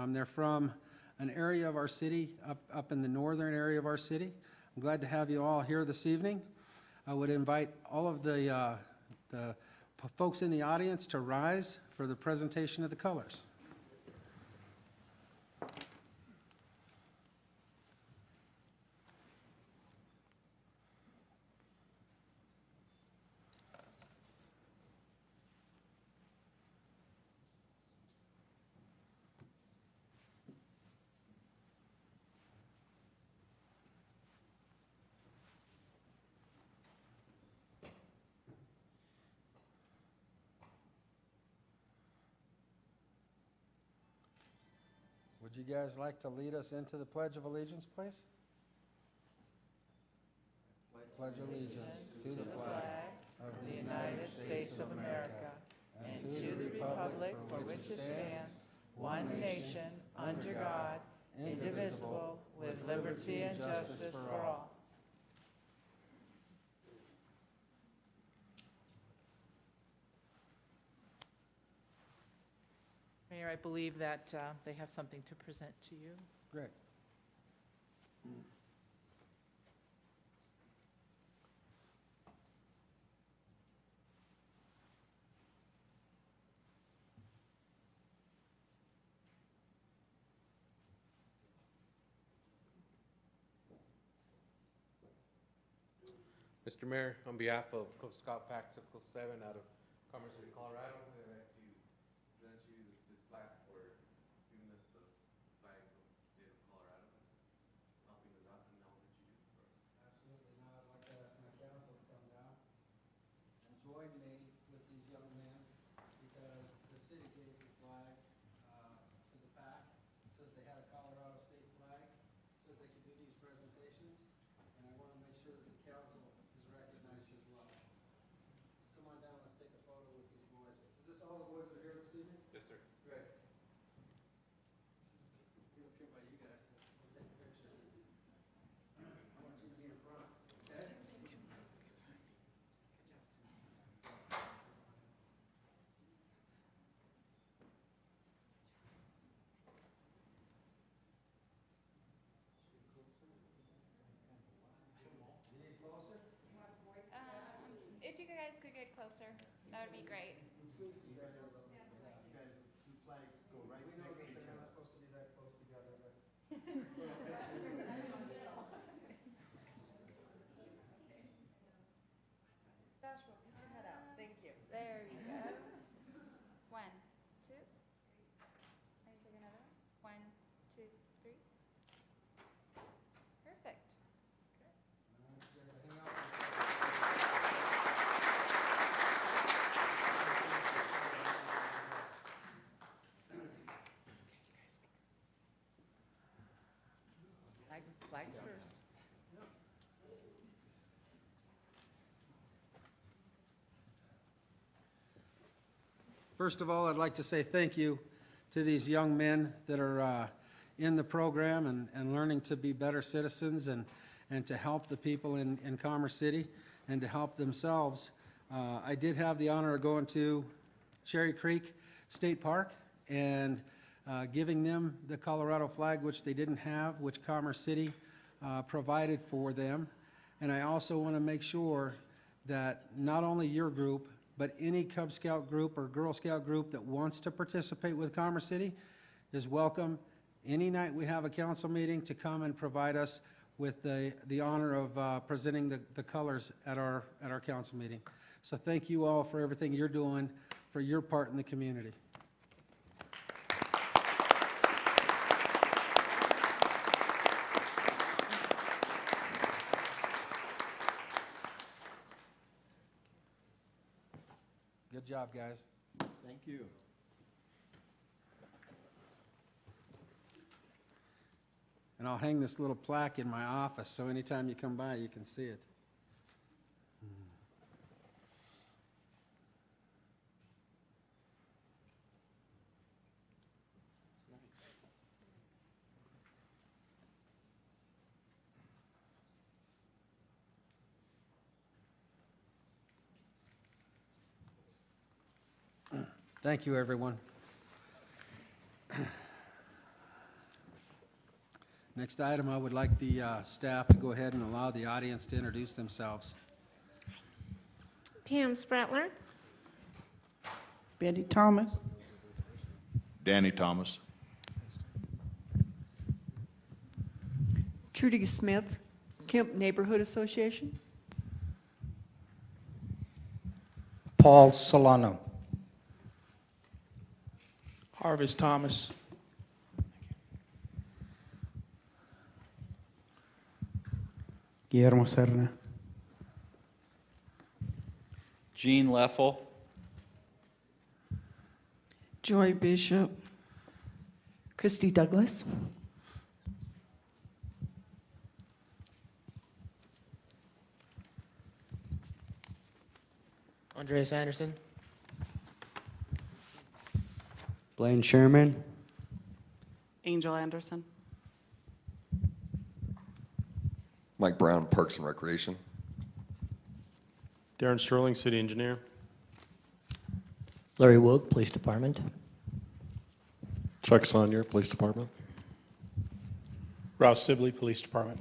They're from an area of our city, up in the northern area of our city. I'm glad to have you all here this evening. I would invite all of the folks in the audience to rise for the presentation of the colors. Would you guys like to lead us into the Pledge of Allegiance, please? Pledge allegiance to the flag of the United States of America and to the republic for which it stands, one nation, under God, indivisible, with liberty and justice for all. Mayor, I believe that they have something to present to you. Great. Mr. Mayor, on behalf of Cub Scout Pack Circle 7 out of Commerce City, Colorado, I'd like to present you this plaque for giving us the flag of the state of Colorado, helping us out and all that you do for us. Absolutely. Now I'd like to ask my council to come down and join me with these young men, because the city gave the flag to the PAC so that they had a Colorado state flag so that they could do these presentations. And I want to make sure that the council is recognized as well. Come on down, let's take a photo with these boys. Is this all the boys that are here this evening? Yes, sir. Great. Get up here by you guys. We'll take a picture. I want you to be in front, okay? You need closer? If you guys could get closer, that would be great. You guys, two flags go right next to each other. They're not supposed to be that close together, but. Joshua, put your head out. Thank you. There we go. 1, 2. Maybe take another one. 1, 2, 3. Perfect. Flags first. First of all, I'd like to say thank you to these young men that are in the program and learning to be better citizens and to help the people in Commerce City and to help themselves. I did have the honor of going to Cherry Creek State Park and giving them the Colorado flag, which they didn't have, which Commerce City provided for them. And I also want to make sure that not only your group, but any Cub Scout group or Girl Scout group that wants to participate with Commerce City is welcome any night we have a council meeting to come and provide us with the honor of presenting the colors at our council meeting. So thank you all for everything you're doing for your part in the community. Good job, guys. Thank you. And I'll hang this little plaque in my office, so anytime you come by, you can see it. Thank you, everyone. Next item, I would like the staff to go ahead and allow the audience to introduce themselves. Pam Spratler. Betty Thomas. Danny Thomas. Trudy Smith, Kemp Neighborhood Association. Paul Solano. Harvest Thomas. Guillermo Serna. Gene Leffel. Joy Bishop. Christy Douglas. Andreas Anderson. Blaine Sherman. Angel Anderson. Mike Brown, Parks and Recreation. Darren Sterling, City Engineer. Larry Woog, Police Department. Chuck Sonnier, Police Department. Rouse Sibley, Police Department.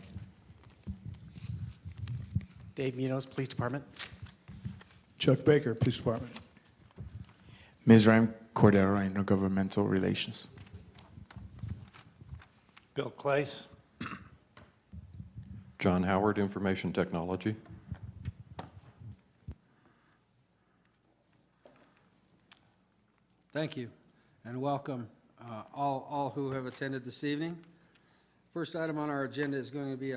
Dave Munoz, Police Department. Chuck Baker, Police Department. Mizraim Cordero, Intergovernmental Relations. Bill Clace. John Howard, Information Technology. Thank you, and welcome all who have attended this evening. First item on our agenda is going to be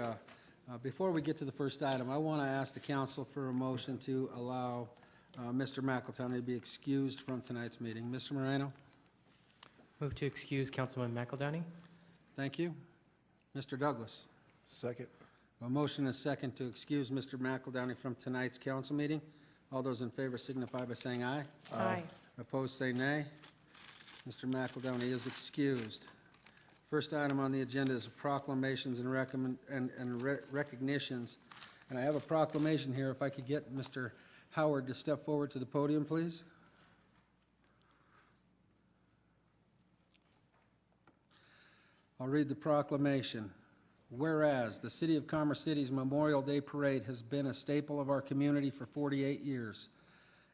before we get to the first item, I want to ask the council for a motion to allow Mr. McEltony to be excused from tonight's meeting. Mr. Moreno? Move to excuse Councilman McEldowney. Thank you. Mr. Douglas? Second. A motion and a second to excuse Mr. McEldowney from tonight's council meeting. All those in favor signify by saying aye. Aye. Opposed, say nay. Mr. McEldowney is excused. First item on the agenda is proclamations and recognitions. And I have a proclamation here. If I could get Mr. Howard to step forward to the podium, please. I'll read the proclamation. Whereas the City of Commerce City's Memorial Day Parade has been a staple of our community for 48 years,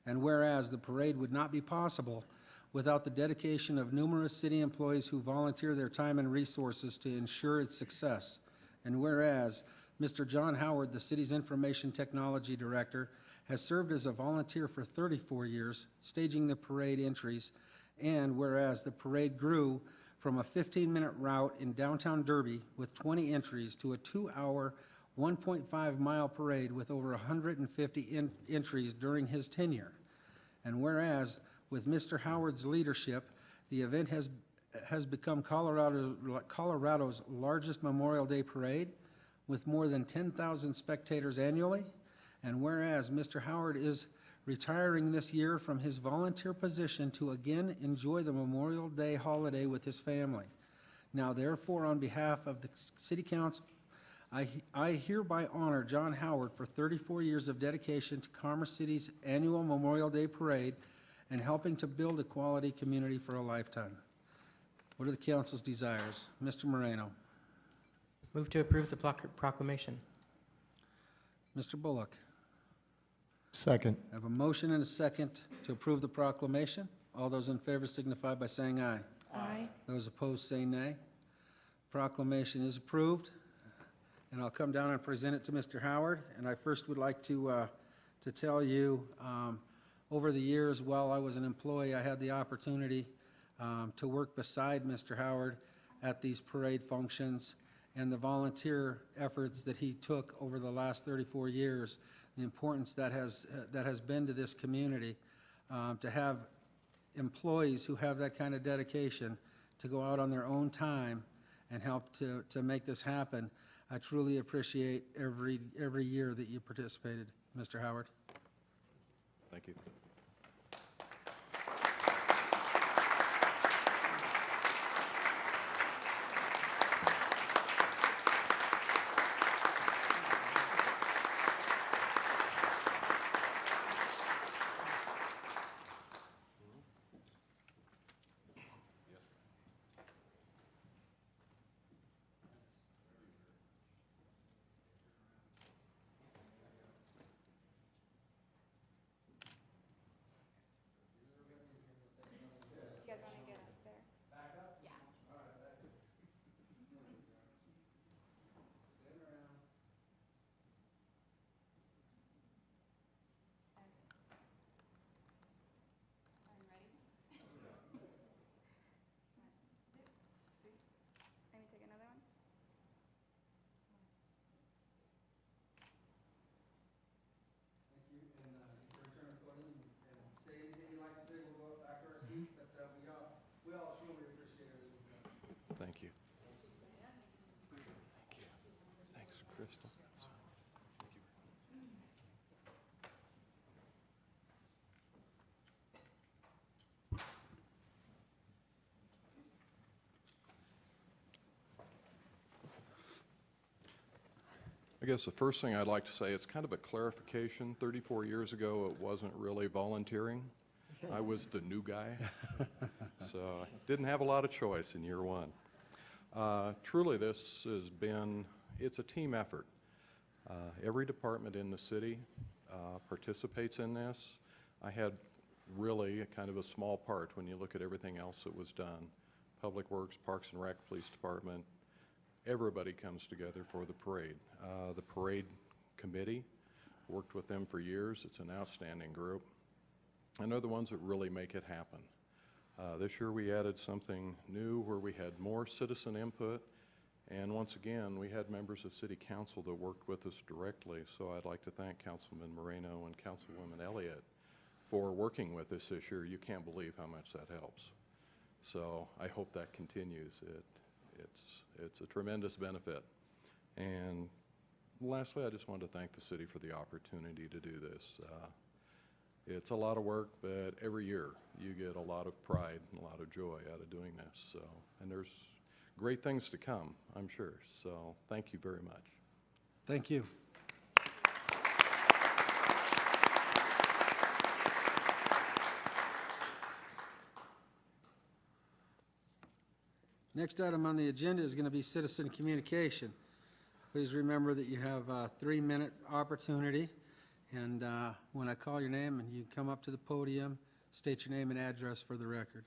and whereas the parade would not be possible without the dedication of numerous city employees who volunteer their time and resources to ensure its success, and whereas Mr. John Howard, the city's Information Technology Director, has served as a volunteer for 34 years, staging the parade entries, and whereas the parade grew from a 15-minute route in downtown Derby with 20 entries to a 2-hour, 1.5-mile parade with over 150 entries during his tenure. And whereas, with Mr. Howard's leadership, the event has become Colorado's largest Memorial Day parade with more than 10,000 spectators annually. And whereas Mr. Howard is retiring this year from his volunteer position to again enjoy the Memorial Day holiday with his family. Now therefore, on behalf of the City Council, I hereby honor John Howard for 34 years of dedication to Commerce City's annual Memorial Day Parade and helping to build a quality community for a lifetime. What are the council's desires? Mr. Moreno. Move to approve the proclamation. Mr. Bullock. Second. I have a motion and a second to approve the proclamation. All those in favor signify by saying aye. Aye. Those opposed say nay. Proclamation is approved. And I'll come down and present it to Mr. Howard. And I first would like to tell you, over the years while I was an employee, I had the opportunity to work beside Mr. Howard at these parade functions and the volunteer efforts that he took over the last 34 years, the importance that has been to this community, to have employees who have that kind of dedication to go out on their own time and help to make this happen. I truly appreciate every year that you participated, Mr. Howard. Thank you. I guess the first thing I'd like to say, it's kind of a clarification. 34 years ago, it wasn't really volunteering. I was the new guy, so I didn't have a lot of choice in year one. Truly, this has been, it's a team effort. Every department in the city participates in this. I had really kind of a small part when you look at everything else that was done. Public Works, Parks and Rec, Police Department, everybody comes together for the parade. The parade committee, worked with them for years. It's an outstanding group. And they're the ones that really make it happen. This year we added something new where we had more citizen input. And once again, we had members of City Council that worked with us directly. So I'd like to thank Councilman Moreno and Councilwoman Elliott for working with us this year. You can't believe how much that helps. So I hope that continues. It's a tremendous benefit. And lastly, I just wanted to thank the city for the opportunity to do this. It's a lot of work, but every year you get a lot of pride and a lot of joy out of doing this. So, and there's great things to come, I'm sure. So thank you very much. Thank you. Next item on the agenda is going to be citizen communication. Please remember that you have a 3-minute opportunity, and when I call your name and you come up to the podium, state your name and address for the record.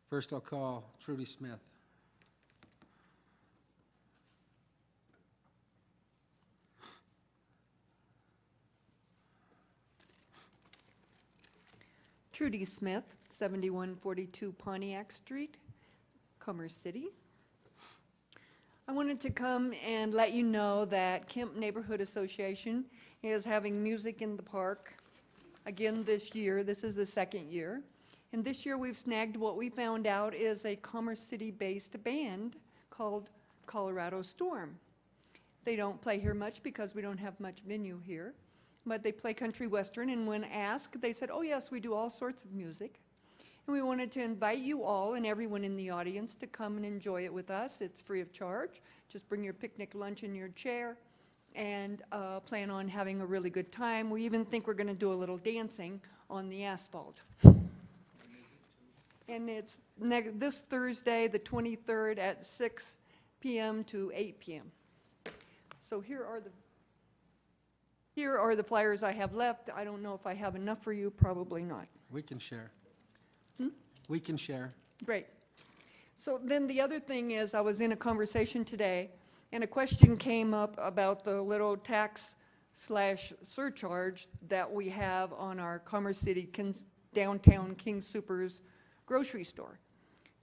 First, I'll call Trudy Smith. Trudy Smith, 7142 Pontiac Street, Commerce City. I wanted to come and let you know that Kemp Neighborhood Association is having music in the park again this year. This is the second year. And this year we've snagged what we found out is a Commerce City-based band called Colorado Storm. They don't play here much because we don't have much venue here, but they play country western, and when asked, they said, oh yes, we do all sorts of music. And we wanted to invite you all and everyone in the audience to come and enjoy it with us. It's free of charge. Just bring your picnic lunch in your chair and plan on having a really good time. We even think we're going to do a little dancing on the asphalt. And it's this Thursday, the 23rd at 6 p.m. to 8 p.m. So here are the flyers I have left. I don't know if I have enough for you, probably not. We can share. We can share. Great. So then the other thing is, I was in a conversation today, and a question came up about the little tax/surcharge that we have on our Commerce City downtown King Soopers grocery store.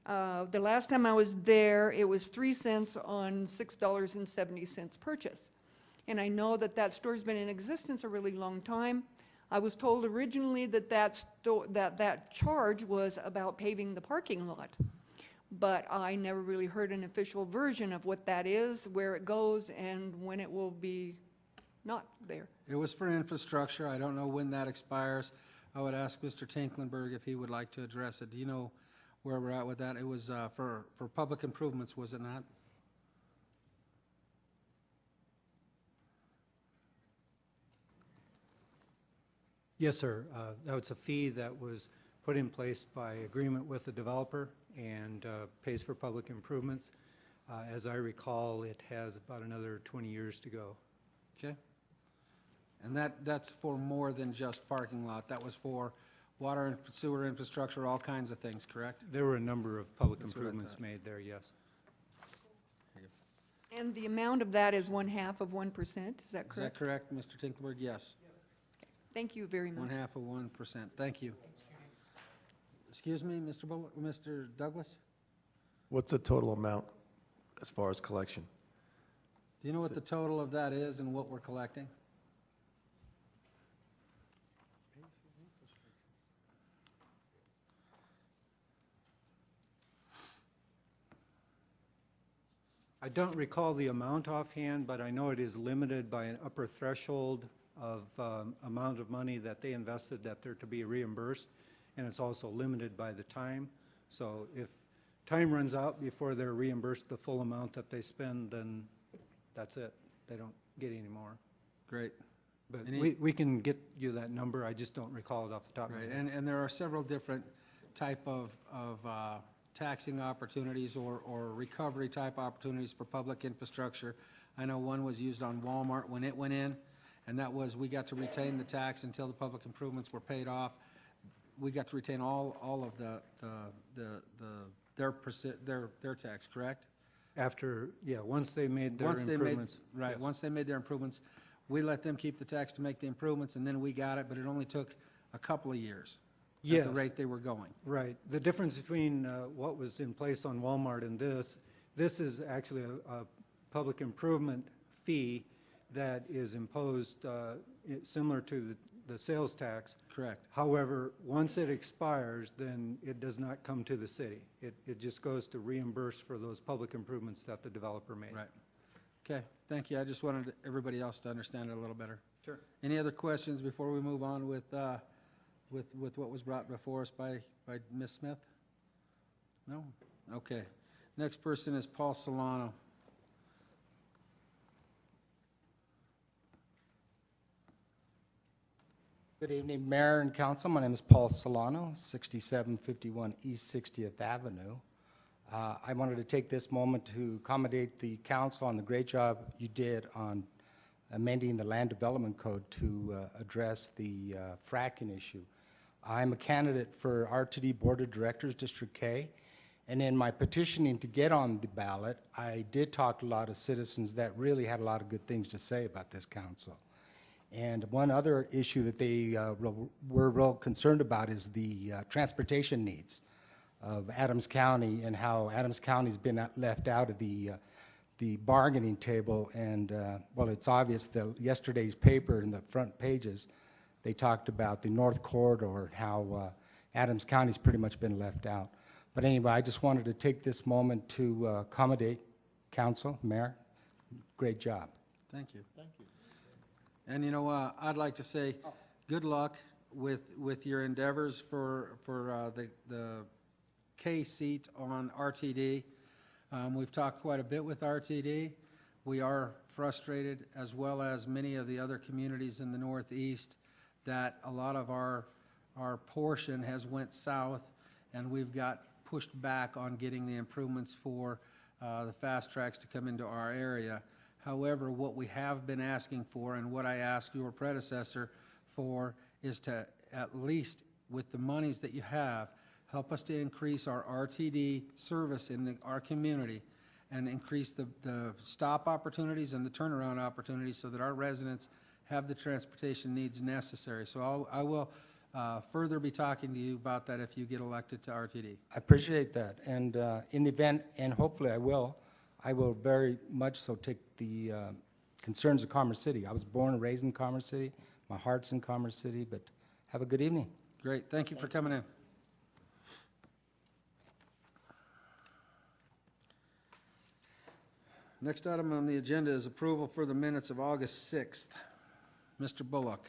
The last time I was there, it was 3 cents on $6.70 purchase. And I know that that store's been in existence a really long time. I was told originally that that charge was about paving the parking lot, but I never really heard an official version of what that is, where it goes, and when it will be not there. It was for infrastructure. I don't know when that expires. I would ask Mr. Tinklenberg if he would like to address it. Do you know where we're at with that? It was for public improvements, was it not? Yes, sir. That was a fee that was put in place by agreement with the developer and pays for public improvements. As I recall, it has about another 20 years to go. Okay. And that's for more than just parking lot. That was for water and sewer infrastructure, all kinds of things, correct? There were a number of public That's what I improvements thought. made there, yes. And the amount of that is 1/2 of 1%, is that Is that correct? correct, Mr. Tinklenberg? Yes. Thank you very much. 1/2 of 1%. Thank you. Excuse me, Mr. Douglas? What's the total amount as far as collection? Do you know what the total of that is and what we're collecting? I don't recall the amount offhand, but I know it is limited by an upper threshold of amount of money that they invested that they're to be reimbursed, and it's also limited by the time. So if time runs out before they're reimbursed the full amount that they spend, then that's it. They don't get any more. Great. But Any- we can get you that number, I just don't recall it off the top of my Right, head. and there are several different type of taxing opportunities or recovery type opportunities for public infrastructure. I know one was used on Walmart when it went in, and that was, we got to retain the tax until the public improvements were paid off. We got to retain all of their tax, correct? After, yeah, once they made their Once they made- improvements. Right, yes. once they made their improvements, we let them keep the tax to make the improvements, and then we got it, but it only took a couple of years at Yes. the rate they were going. Right. The difference between what was in place on Walmart and this is actually a public improvement fee that is imposed similar to the sales tax. Correct. However, once it expires, then it does not come to the city. It just goes to reimburse for those public improvements that the developer made. Right. Okay, thank you. I just wanted everybody else to understand it a little better. Sure. Any other questions before we move on with what was brought before us by Ms. Smith? No? Okay. Next person is Paul Solano. Good evening, Mayor and Council. My name is Paul Solano, 6751 East 60th Avenue. I wanted to take this moment to accommodate the council on the great job you did on amending the Land Development Code to address the fracking issue. I'm a candidate for RTD Board of Directors, District K, and in my petitioning to get on the ballot, I did talk to a lot of citizens that really had a lot of good things to say about this council. And one other issue that they were real concerned about is the transportation needs of Adams County and how Adams County's been left out of the bargaining table. And, well, it's obvious that yesterday's paper in the front pages, they talked about the North Corridor, how Adams County's pretty much been left out. But anyway, I just wanted to take this moment to accommodate council, mayor. Great job. Thank you. Thank you. And you know, I'd like to say good luck with your endeavors for the K seat on RTD. We've talked quite a bit with RTD. We are frustrated, as well as many of the other communities in the Northeast, that a lot of our portion has went south, and we've got pushed back on getting the improvements for the fast tracks to come into our area. However, what we have been asking for, and what I asked your predecessor for, is to, at least with the monies that you have, help us to increase our RTD service in our community and increase the stop opportunities and the turnaround opportunities so that our residents have the transportation needs necessary. So I will further be talking to you about that if you get elected to RTD. I appreciate that. And in the event, and hopefully I will very much so take the concerns of Commerce City. I was born and raised in Commerce City. My heart's in Commerce City, but have a good evening. Great. Thank you for coming in. Next item on the agenda is approval for the minutes of August 6th. Mr. Bullock.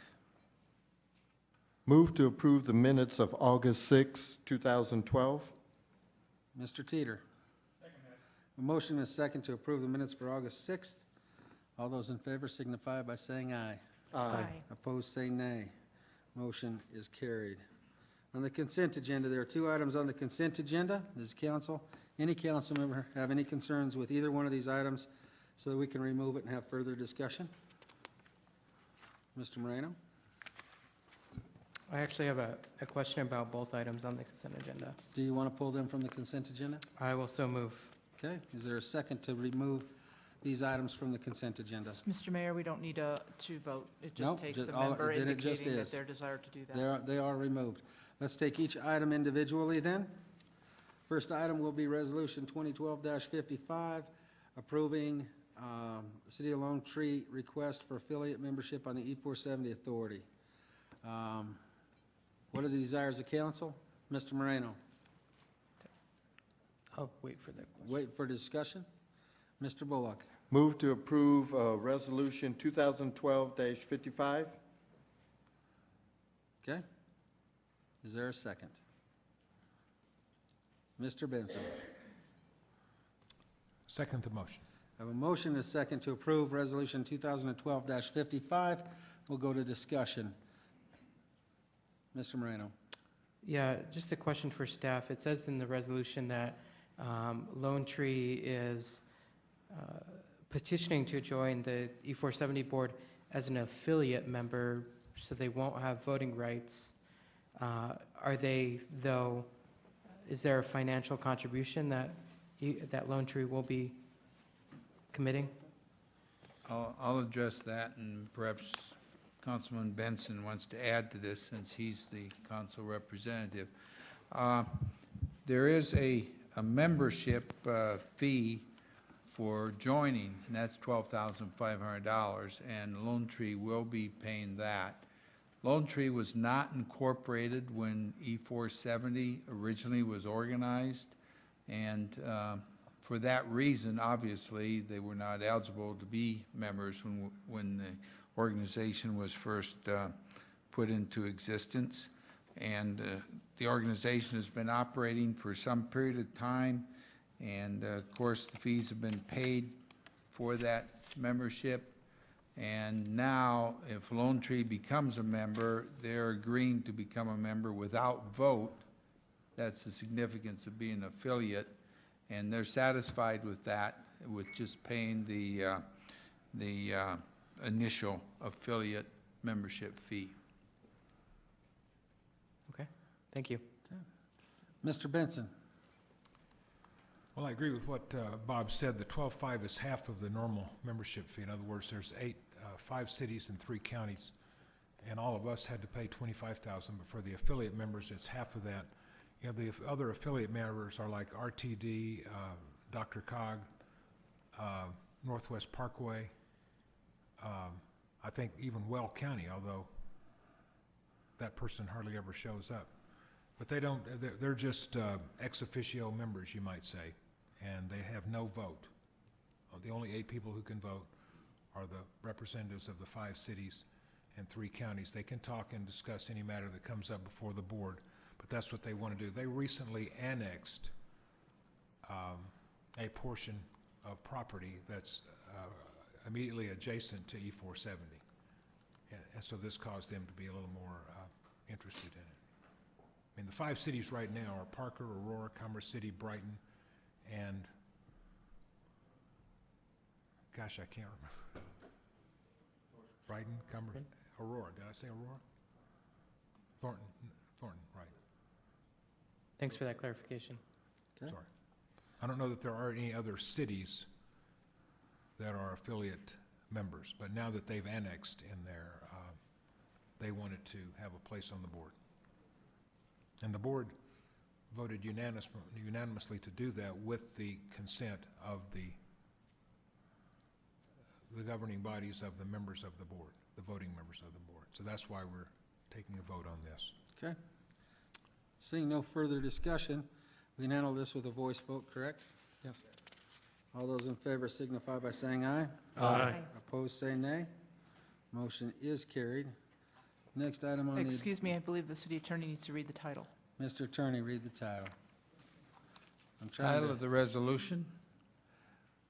Move to approve the minutes of August 6, 2012. Mr. Teeter. A motion and a second to approve the minutes for August 6th. All those in favor signify by saying aye. Aye. Opposed, say nay. Motion is carried. On the consent agenda, there are two items on the consent agenda. Does council, any council member have any concerns with either one of these items so that we can remove it and have further discussion? Mr. Moreno? I actually have a question about both items on the consent agenda. Do you want to pull them from the consent agenda? I will so move. Okay, is there a second to remove these items from the consent agenda? Mr. Mayor, we don't need to vote. It No, just takes just the all- member then it just indicating that is. their desire to do that. They are removed. Let's take each item individually then. First item will be Resolution 2012-55, approving City of Lone Tree request for affiliate membership on the E470 Authority. What are the desires of council? Mr. Moreno? I'll wait for the question. Wait for discussion. Mr. Bullock? Move to approve Resolution 2012-55. Okay. Is there a second? Mr. Benson? Second the motion. I have a motion and a second to approve Resolution 2012-55. We'll go to discussion. Mr. Moreno. Yeah, just a question for staff. It says in the resolution that Lone Tree is petitioning to join the E470 board as an affiliate member, so they won't have voting rights. Are they, though, is there a financial contribution that that Lone Tree will be committing? I'll address that, and perhaps Councilman Benson wants to add to this since he's the council representative. There is a membership fee for joining, and that's $12,500, and Lone Tree will be paying that. Lone Tree was not incorporated when E470 originally was organized, and for that reason, obviously, they were not eligible to be members when the organization was first put into existence. And the organization has been operating for some period of time, and of course, the fees have been paid for that membership. And now, if Lone Tree becomes a member, they're agreeing to become a member without vote. That's the significance of being an affiliate, and they're satisfied with that, with just paying the initial affiliate membership fee. Okay, thank you. Mr. Benson. Well, I agree with what Bob said. The 12.5 is half of the normal membership fee. In other words, there's 5 cities and 3 counties, and all of us had to pay $25,000, but for the affiliate members, it's half of that. You know, the other affiliate members are like RTD, Dr. Cog, Northwest Parkway, I think even Well County, although that person hardly ever shows up. But they don't, they're just ex officio members, you might say, and they have no vote. The only 8 people who can vote are the representatives of the 5 cities and 3 counties. They can talk and discuss any matter that comes up before the board, but that's what they want to do. They recently annexed a portion of property that's immediately adjacent to E470. And so this caused them to be a little more interested in it. I mean, the 5 cities right now are Parker, Aurora, Commerce City, Brighton, and, gosh, I can't remember. Brighton, Commerce, Aurora. Did I say Aurora? Thornton, right. Thanks for that clarification. Okay. Sorry. I don't know that there are any other cities that are affiliate members, but now that they've annexed in there, they wanted to have a place on the board. And the board voted unanimously to do that with the consent of the governing bodies of the members of the board, the voting members of the board. So that's why we're taking a vote on this. Okay. Seeing no further discussion, we can handle this with a voice vote, correct? Yes. All those in favor signify by saying aye. Aye. Opposed, say nay. Motion is carried. Next item on the... Excuse me, I believe the city attorney needs to read the title. Mr. Attorney, read the title. I'm trying Title to... of the resolution,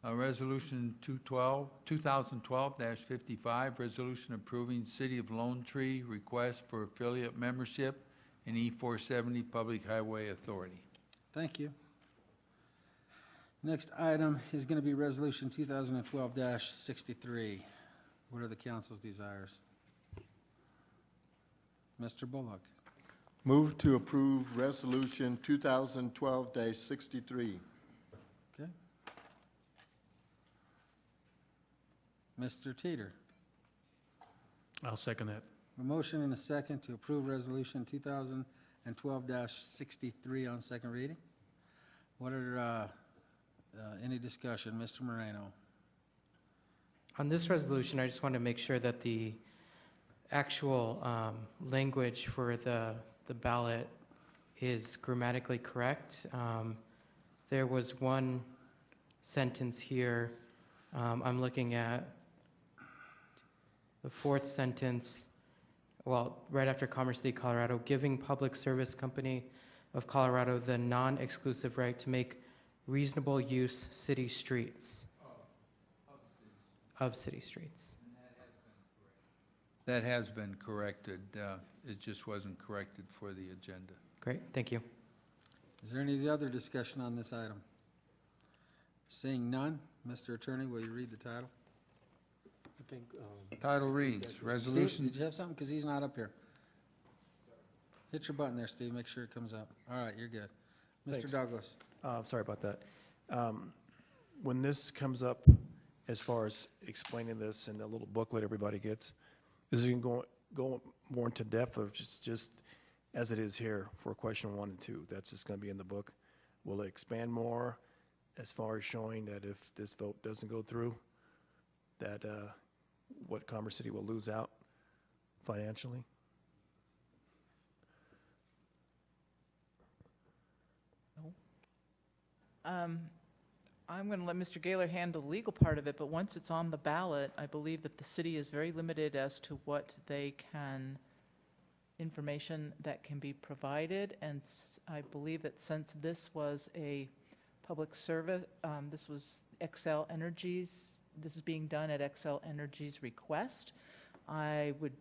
Resolution 2012-55, resolution approving City of Lone Tree request for affiliate membership in E470 Public Highway Authority. Thank you. Next item is going to be Resolution 2012-63. What are the council's desires? Mr. Bullock. Move to approve Resolution 2012-63. Okay. Mr. Teeter. I'll second that. A motion and a second to approve Resolution 2012-63 on second reading. What are, any discussion? Mr. Moreno. On this resolution, I just want to make sure that the actual language for the ballot is grammatically correct. There was one sentence here. I'm looking at the 4th sentence, well, right after Commerce City, Colorado, giving Public Service Company of Colorado the non-exclusive right to make reasonable use city streets. of city streets. That has been corrected. It just wasn't corrected for the agenda. Great, thank you. Is there any other discussion on this item? Seeing none, Mr. Attorney, will you read the title? I think, Title reads, Steve, Resolution did you have something? Because he's not up here. Hit your button there, Steve, make sure it comes up. All right, you're good. Mr. Thanks. Douglas. sorry about that. When this comes up, as far as explaining this in the little booklet everybody gets, is it going to go more into depth of just as it is here for question 1 and 2? That's just going to be in the book. Will it expand more as far as showing that if this vote doesn't go through, that what Commerce City will lose out financially? I'm going to let Mr. Gaylor handle the legal part of it, but once it's on the ballot, I believe that the city is very limited as to what they can, information that can be provided, and I believe that since this was a public service, this was Xcel Energy's, this is being done at Xcel Energy's request, I would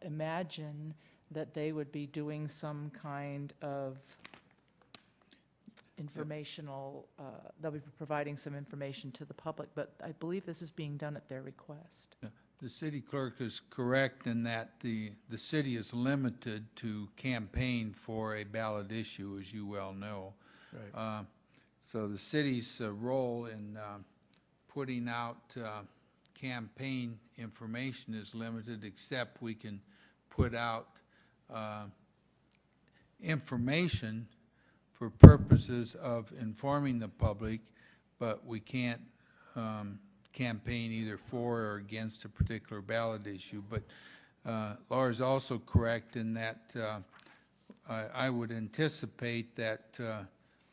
imagine that they would be doing some kind of informational, they'll be providing some information to the public, but I believe this is being done at their request. The city clerk is correct in that the city is limited to campaign for a ballot issue, as you well know. Right. So the city's role in putting out campaign information is limited, except we can put out information for purposes of informing the public, but we can't campaign either for or against a particular ballot issue. But Laura's also correct in that I would anticipate that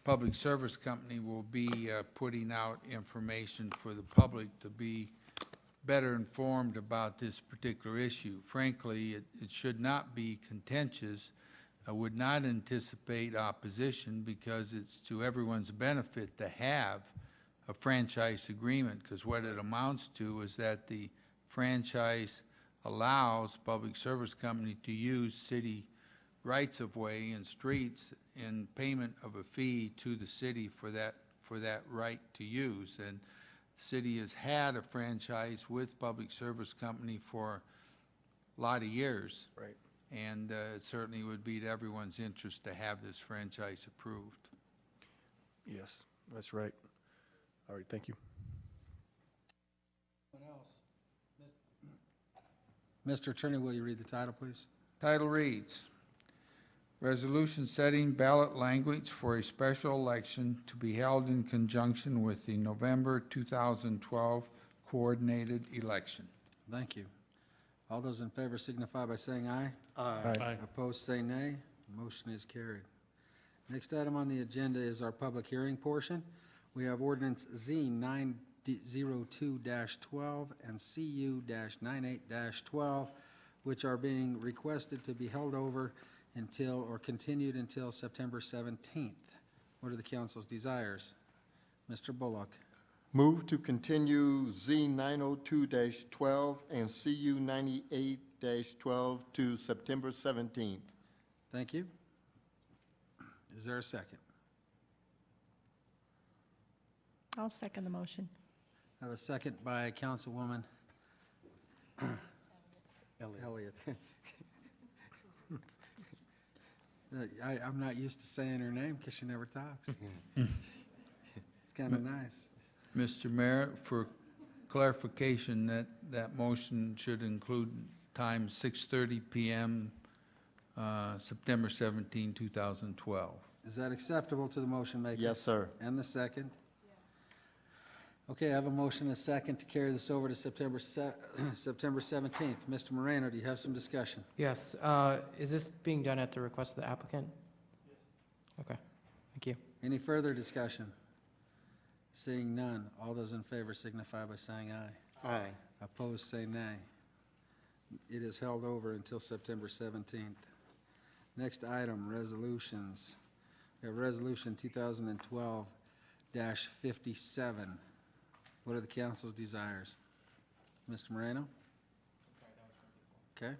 Public Service Company will be putting out information for the public to be better informed about this particular issue. Frankly, it should not be contentious. I would not anticipate opposition because it's to everyone's benefit to have a franchise agreement, because what it amounts to is that the franchise allows Public Service Company to use city rights-of-way and streets in payment of a fee to the city for that right to use. And the city has had a franchise with Public Service Company for a lot of years. Right. And it certainly would be to everyone's interest to have this franchise approved. Yes, that's right. All right, thank you. What else? Mr. Attorney, will you read the title, please? Title reads, Resolution setting ballot language for a special election to be held in conjunction with the November 2012 coordinated election. Thank you. All those in favor signify by saying aye. Aye. Opposed, say nay. Motion is carried. Next item on the agenda is our public hearing portion. We have ordinance Z 902-12 and CU -98-12, which are being requested to be held over until, or continued until September 17th. What are the council's desires? Mr. Bullock. Move to continue Z 902-12 and CU 98-12 to September 17th. Thank you. Is there a second? I'll second the motion. I have a second by Councilwoman Elliott. I'm not used to saying her name because she never talks. It's kind of nice. Mr. Mayor, for clarification, that motion should include time 6:30 p.m., September 17, 2012. Is that acceptable to the motion maker? Yes, sir. And the second? Yes. Okay, I have a motion and a second to carry this over to September 17th. Mr. Moreno, do you have some discussion? Yes, is this being done at the request of the applicant? Yes. Okay, thank you. Any further discussion? Seeing none, all those in favor signify by saying aye. Aye. Opposed, say nay. It is held over until September 17th. Next item, resolutions. We have Resolution 2012-57. What are the council's desires? Mr. Moreno? Okay.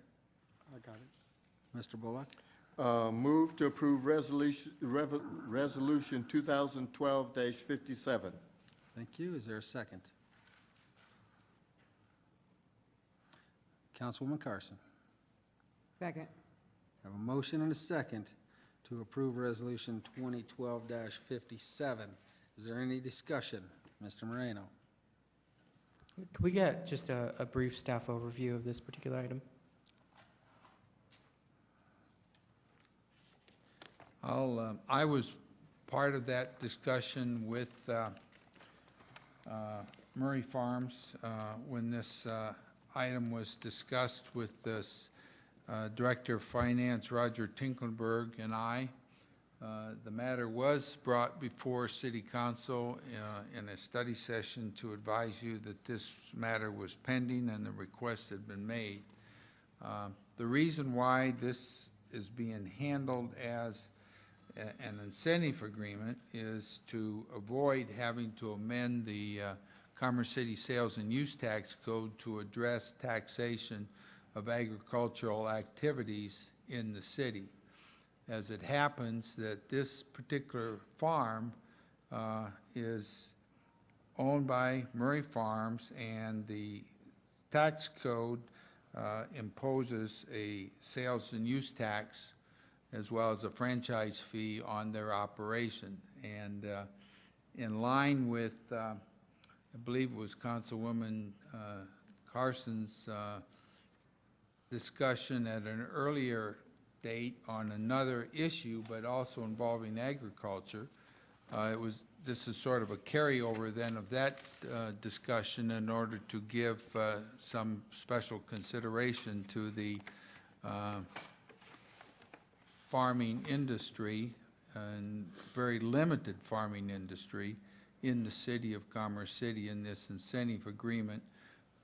I got it. Mr. Bullock? Move to approve resolution 2012-57. Thank you. Is there a second? Councilwoman Carson? Second. Have a motion and a second to approve Resolution 2012-57. Is there any discussion? Mr. Moreno? Could we get just a brief staff overview of this particular item? I was part of that discussion with Murray Farms when this item was discussed with this Director of Finance, Roger Tinklenberg, and I. The matter was brought before City Council in a study session to advise you that this matter was pending and the request had been made. The reason why this is being handled as an incentive agreement is to avoid having to amend the Commerce City Sales and Use Tax Code to address taxation of agricultural activities in the city. As it happens that this particular farm is owned by Murray Farms, and the tax code imposes a sales and use tax as well as a franchise fee on their operation. And in line with, I believe it was Councilwoman Carson's discussion at an earlier date on another issue, but also involving agriculture, this is sort of a carryover then of that discussion in order to give some special consideration to the farming industry and very limited farming industry in the city of Commerce City, and this incentive agreement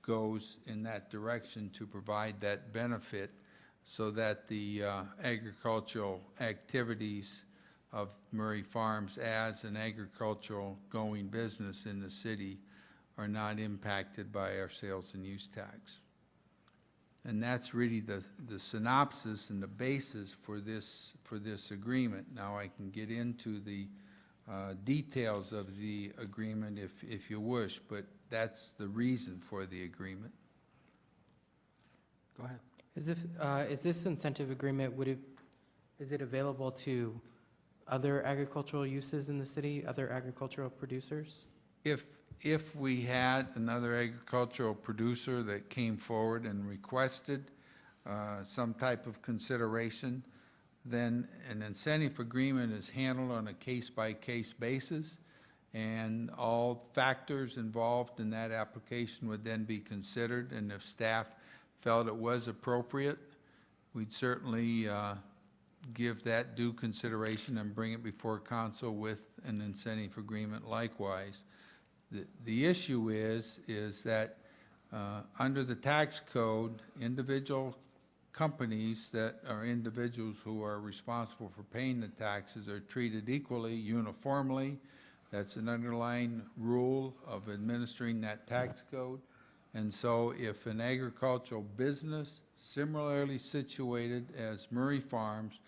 goes in that direction to provide that benefit so that the agricultural activities of Murray Farms as an agricultural going business in the city are not impacted by our sales and use tax. And that's really the synopsis and the basis for this agreement. Now I can get into the details of the agreement if you wish, but that's the reason for the agreement. Go ahead. Is this incentive agreement, is it available to other agricultural uses in the city, other agricultural producers? If we had another agricultural producer that came forward and requested some type of consideration, then an incentive agreement is handled on a case-by-case basis, and all factors involved in that application would then be considered, and if staff felt it was appropriate, we'd certainly give that due consideration and bring it before council with an incentive agreement likewise. The issue is that under the tax code, individual companies that are individuals who are responsible for paying the taxes are treated equally, uniformly. That's an underlying rule of administering that tax code. And so if an agricultural business similarly situated as Murray Farms